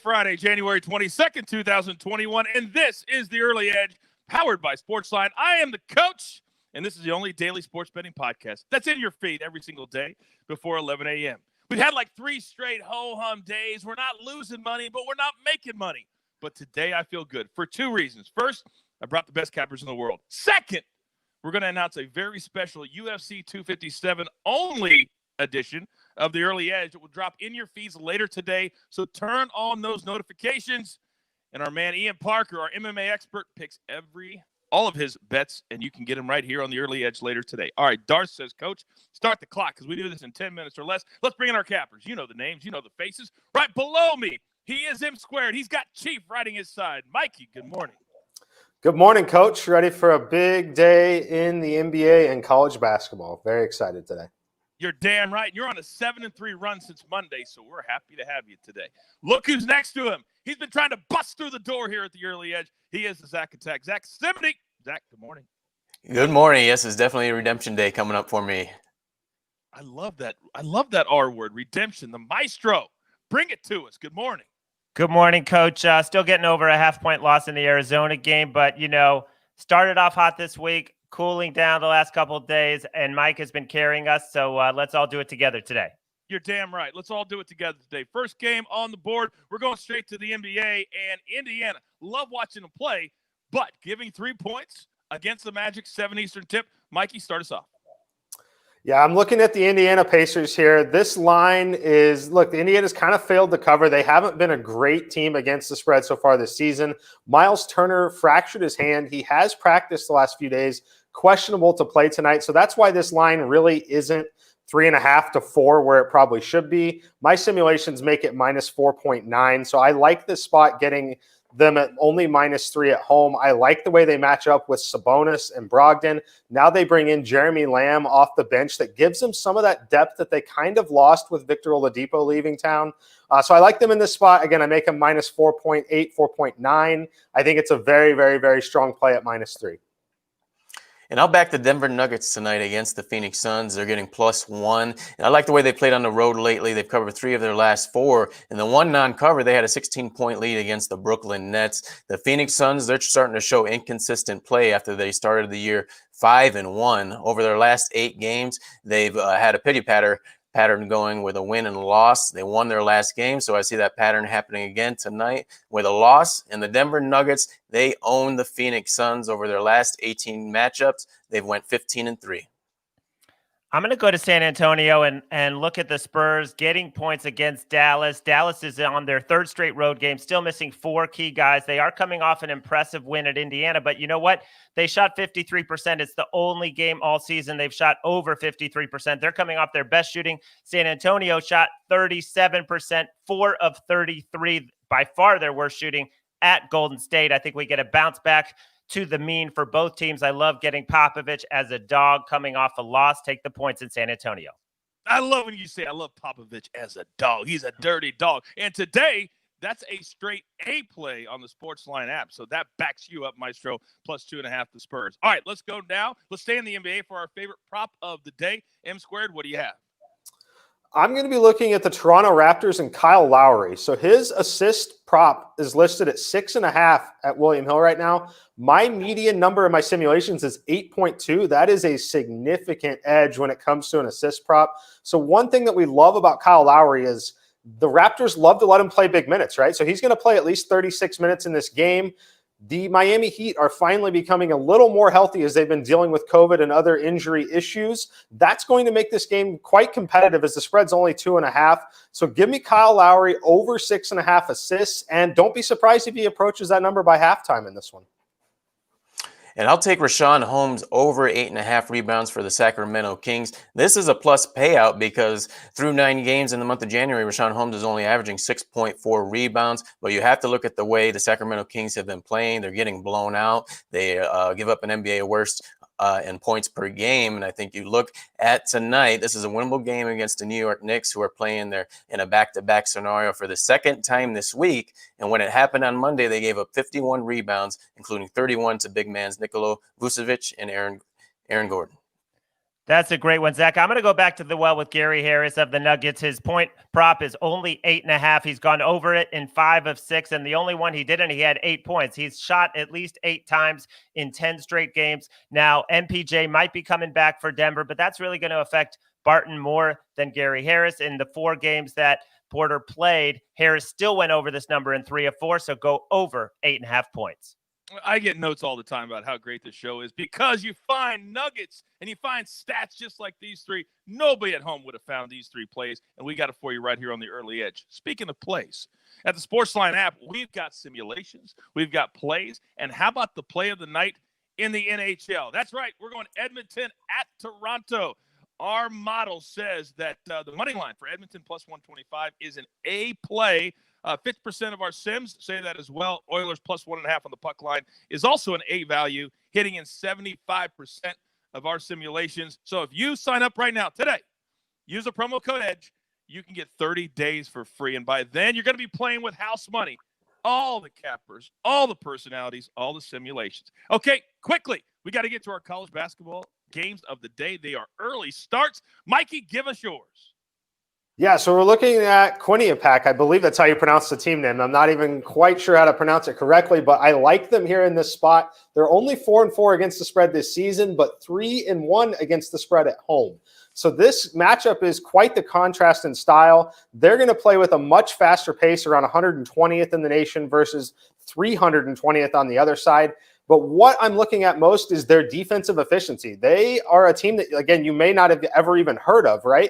Friday, January 22nd, 2021, and this is The Early Edge, powered by SportsLine. I am the coach, and this is the only daily sports betting podcast that's in your feed every single day before 11 a.m. We've had like 3 straight ho-hum days. We're not losing money, but we're not making money. But today I feel good for 2 reasons. First, I brought the best cappers in the world. Second, we're going to announce a very special UFC 257 only edition of The Early Edge. It will drop in your feeds later today, so turn on those notifications. And our man Ian Parker, our MMA expert, picks all of his bets, and you can get him right here on The Early Edge later today. All right, Darth says, Coach, start the clock because we do this in 10 minutes or less. Let's bring in our cappers. You know the names. You know the faces. Right below me, he is M squared. He's got Chief riding his side. Mikey, good morning. Good morning, Coach. Ready for a big day in the NBA and college basketball. Very excited today. You're damn right. You're on a 7-3 run since Monday, so we're happy to have you today. Look who's next to him. He's been trying to bust through the door here at the Early Edge. He is the Zack attack. Zack Cimini. Zack, good morning. Good morning. Yes, it's definitely a redemption day coming up for me. I love that. I love that R word, redemption. The maestro. Bring it to us. Good morning. Good morning, Coach. Still getting over a half-point loss in the Arizona game, but, started off hot this week, cooling down the last couple of days, and Mike has been carrying us, so let's all do it together today. You're damn right. Let's all do it together today. First game on the board. We're going straight to the NBA and Indiana. Love watching them play, but giving 3 points against the Magic, 7 Eastern tip. Mikey, start us off. Yeah, I'm looking at the Indiana Pacers here. This line is, look, the Indiana's kind of failed to cover. They haven't been a great team against the spread so far this season. Miles Turner fractured his hand. He has practiced the last few days, questionable to play tonight. So that's why this line really isn't 3.5 to 4 where it probably should be. My simulations make it minus 4.9. So I like this spot getting them at only -3 at home. I like the way they match up with Sabonis and Brogdon. Now they bring in Jeremy Lamb off the bench that gives them some of that depth that they kind of lost with Victor Oladipo leaving town. So I like them in this spot. Again, I make them minus 4.8, 4.9. I think it's a very, very, very strong play at -3. And I'll back the Denver Nuggets tonight against the Phoenix Suns. They're getting +1. And I like the way they played on the road lately. They've covered 3 of their last 4. And the one non-cover, they had a 16-point lead against the Brooklyn Nets. The Phoenix Suns, they're starting to show inconsistent play after they started the year 5-1. Over their last 8 games, they've had a pity pattern going with a win and a loss. They won their last game, so I see that pattern happening again tonight with a loss. And the Denver Nuggets, they own the Phoenix Suns over their last 18 matchups. They've went 15-3. I'm going to go to San Antonio and look at the Spurs getting points against Dallas. Dallas is on their 3rd straight road game, still missing 4 key guys. They are coming off an impressive win at Indiana, but you know what? They shot 53%. It's the only game all season they've shot over 53%. They're coming off their best shooting. San Antonio shot 37%, 4 of 33, by far their worst shooting at Golden State. I think we get a bounce back to the mean for both teams. I love getting Popovich as a dog coming off a loss. Take the points in San Antonio. I love when you say I love Popovich as a dog. He's a dirty dog. And today, that's a straight A play on the SportsLine app. So that backs you up, Maestro, +2.5 the Spurs. All right, let's go now. Let's stay in the NBA for our favorite prop of the day. M squared, what do you have? I'm going to be looking at the Toronto Raptors and Kyle Lowry. So his assist prop is listed at 6.5 at William Hill right now. My median number in my simulations is 8.2. That is a significant edge when it comes to an assist prop. So one thing that we love about Kyle Lowry is the Raptors love to let him play big minutes, right? So he's going to play at least 36 minutes in this game. The Miami Heat are finally becoming a little more healthy as they've been dealing with COVID and other injury issues. That's going to make this game quite competitive as the spread's only 2.5. So give me Kyle Lowry over 6.5 assists, and don't be surprised if he approaches that number by halftime in this one. And I'll take Richaun Holmes over 8.5 rebounds for the Sacramento Kings. This is a plus payout because through 9 games in the month of January, Richaun Holmes is only averaging 6.4 rebounds. But you have to look at the way the Sacramento Kings have been playing. They're getting blown out. They give up an NBA worst in points per game. And I think you look at tonight, this is a winnable game against the New York Knicks, who are playing there in a back-to-back scenario for the 2nd time this week. And when it happened on Monday, they gave up 51 rebounds, including 31 to big mans Nikola Vucevic and Aaron Gordon. That's a great one, Zach. I'm going to go back to the well with Gary Harris of the Nuggets. His point prop is only 8.5. He's gone over it in 5 of 6, and the only one he didn't, he had 8 points. He's shot at least 8 times in 10 straight games. Now, MPJ might be coming back for Denver, but that's really going to affect Barton more than Gary Harris. In the 4 games that Porter played, Harris still went over this number in 3 of 4, so go over 8.5 points. I get notes all the time about how great this show is because you find nuggets and you find stats just like these 3. Nobody at home would have found these 3 plays, and we got it for you right here on the early edge. Speaking of plays, at the SportsLine app, we've got simulations, we've got plays, and how about the play of the night in the NHL? That's right, we're going Edmonton at Toronto. Our model says that the money line for Edmonton plus 125 is an A play. 50% of our sims say that as well. Oilers plus 1.5 on the puck line is also an A value, hitting in 75% of our simulations. So if you sign up right now, today, use the promo code EDGE, you can get 30 days for free. And by then, you're going to be playing with house money. All the cappers, all the personalities, all the simulations. Okay, quickly, we got to get to our college basketball games of the day. They are early starts. Mikey, give us yours. Yeah, so we're looking at Quinnipiac. I believe that's how you pronounce the team name. I'm not even quite sure how to pronounce it correctly, but I like them here in this spot. They're only 4-4 against the spread this season, but 3-1 against the spread at home. So this matchup is quite the contrast in style. They're going to play with a much faster pace, around 120th in the nation versus 320th on the other side. But what I'm looking at most is their defensive efficiency. They are a team that, again, you may not have ever even heard of, right?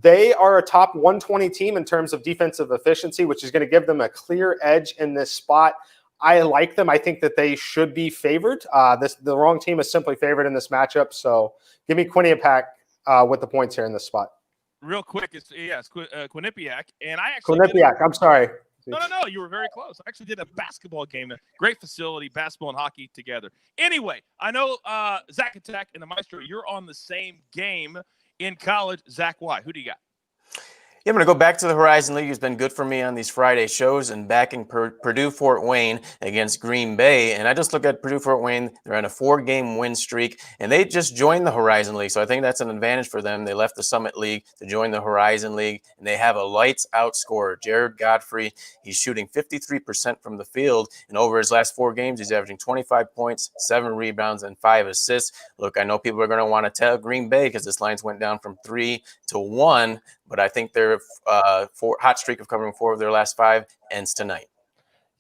They are a top 120 team in terms of defensive efficiency, which is going to give them a clear edge in this spot. I like them. I think that they should be favored. The wrong team is simply favored in this matchup. So give me Quinnipiac with the points here in this spot. Real quick, it's Quinnipiac, and I actually Quinnipiac. I'm sorry. No, you were very close. I actually did a basketball game, a great facility, basketball and hockey together. Anyway, I know Zack Attack and the Maestro, you're on the same game in college. Zach, why? Who do you got? Yeah, I'm going to go back to the Horizon League. It's been good for me on these Friday shows and backing Purdue Fort Wayne against Green Bay. And I just look at Purdue Fort Wayne. They're on a 4-game win streak, and they just joined the Horizon League. So I think that's an advantage for them. They left the Summit League to join the Horizon League, and they have a lights-out scorer, Jared Godfrey. He's shooting 53% from the field, and over his last 4 games, he's averaging 25 points, 7 rebounds, and 5 assists. Look, I know people are going to want to tell Green Bay because this line's went down from 3 to 1, but I think their hot streak of covering 4 of their last 5 ends tonight.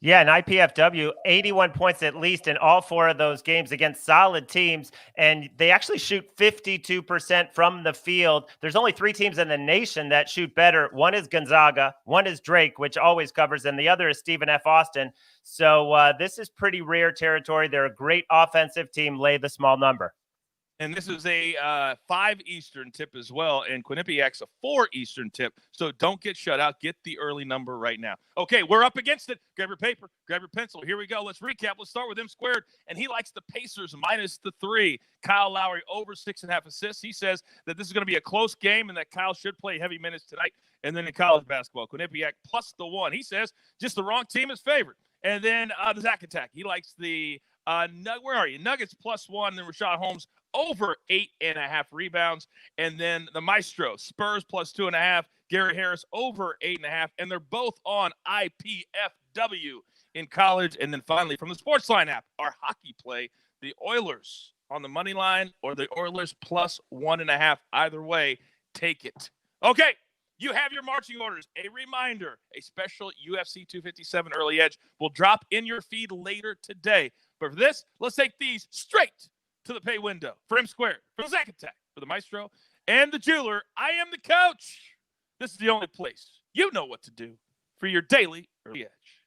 Yeah, and IPFW, 81 points at least in all 4 of those games against solid teams, and they actually shoot 52% from the field. There's only 3 teams in the nation that shoot better. One is Gonzaga, one is Drake, which always covers, and the other is Stephen F. Austin. So this is pretty rare territory. They're a great offensive team. Lay the small number. And this is a 5 Eastern tip as well, and Quinnipiac's a 4 Eastern tip. So don't get shut out. Get the early number right now. Okay, we're up against it. Grab your paper, grab your pencil. Here we go. Let's recap. Let's start with M squared, and he likes the Pacers minus the 3. Kyle Lowry over 6.5 assists. He says that this is going to be a close game and that Kyle should play heavy minutes tonight. And then in college basketball, Quinnipiac plus the 1. He says just the wrong team is favored. And then the Zack Attack. He likes the where are you? Nuggets plus 1. Then Rashad Holmes over 8.5 rebounds. And then the Maestro, Spurs plus 2.5. Gary Harris over 8.5. And they're both on IPFW in college. And then finally, from the SportsLine app, our hockey play, the Oilers on the money line or the Oilers plus 1.5. Either way, take it. Okay, you have your marching orders. A reminder, a special UFC 257 early edge will drop in your feed later today. But for this, let's take these straight to the pay window. For M squared, for the Zack Attack, for the Maestro, and the jeweler, I am the coach. This is the only place you know what to do for your daily early edge.